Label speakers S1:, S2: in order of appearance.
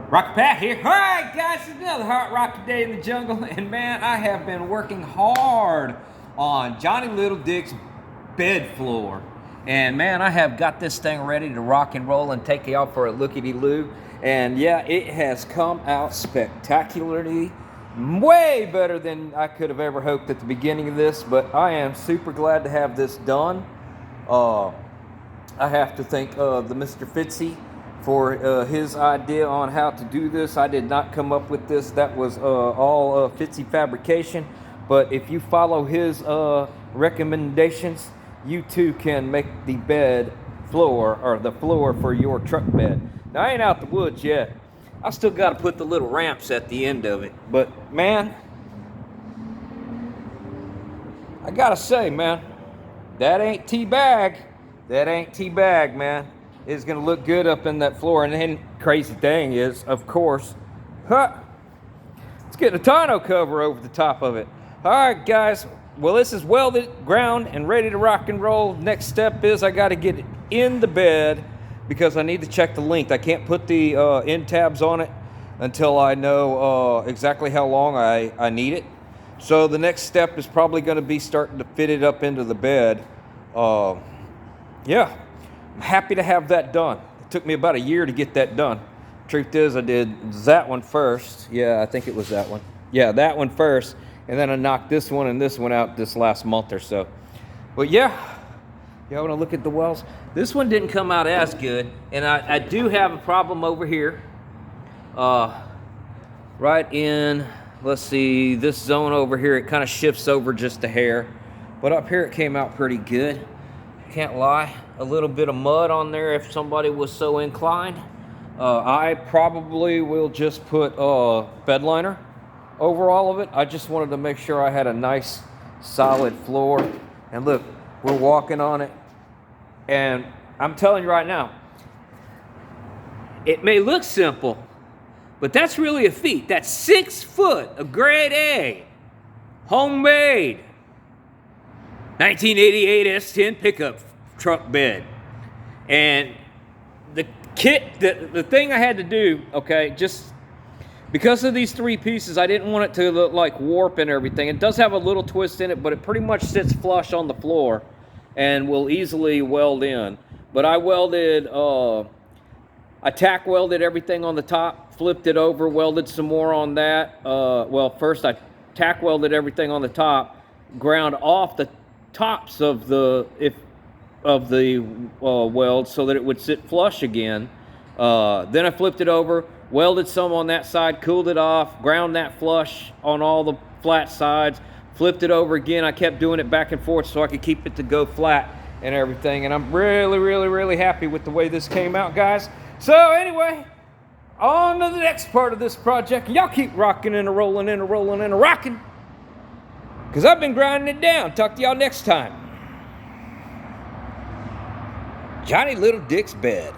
S1: Rocky Pat here. All right, guys, it's another hot rocky day in the jungle, and man, I have been working hard on Johnny Little Dick's bed floor, and man, I have got this thing ready to rock and roll and take you out for a lookity-loo. And yeah, it has come out spectacularly, way better than I could have ever hoped at the beginning of this. But I am super glad to have this done. I have to thank the Mr. Fitzy for his idea on how to do this. I did not come up with this. That was all Fitzy fabrication. But if you follow his recommendations, you too can make the bed floor, or the floor for your truck bed. Now, I ain't out the woods yet. I still got to put the little ramps at the end of it. But man, I gotta say, man, that ain't teabag. That ain't teabag, man. It's gonna look good up in that floor. And then crazy thing is, of course, it's getting a tonneau cover over the top of it. All right, guys. Well, this is welded, ground, and ready to rock and roll. Next step is I got to get it in the bed because I need to check the length. I can't put the end tabs on it until I know exactly how long I need it. So the next step is probably going to be starting to fit it up into the bed. Yeah, I'm happy to have that done. It took me about a year to get that done. Truth is, I did that one first. Yeah, I think it was that one. Yeah, that one first. And then I knocked this one and this one out this last month or so. But yeah, y'all want to look at the wells? This one didn't come out as good. And I do have a problem over here. Right in, let's see, this zone over here, it kind of shifts over just a hair. But up here it came out pretty good. Can't lie. A little bit of mud on there if somebody was so inclined. I probably will just put bed liner over all of it. I just wanted to make sure I had a nice solid floor. And look, we're walking on it. And I'm telling you right now, it may look simple, but that's really a feat. That's 6 foot of grade A, homemade 1988 S10 pickup truck bed. And the kit, the thing I had to do, okay, just because of these 3 pieces, I didn't want it to look like warp and everything. It does have a little twist in it, but it pretty much sits flush on the floor and will easily weld in. But I welded, I tack welded everything on the top, flipped it over, welded some more on that. Well, first I tack welded everything on the top, ground off the tops of the weld so that it would sit flush again. Then I flipped it over, welded some on that side, cooled it off, ground that flush on all the flat sides, flipped it over again. I kept doing it back and forth so I could keep it to go flat and everything. And I'm really, really, really happy with the way this came out, guys. So anyway, on to the next part of this project. Y'all keep rocking and rolling and rolling and rocking, because I've been grinding it down. Talk to y'all next time. Johnny Little Dick's bed.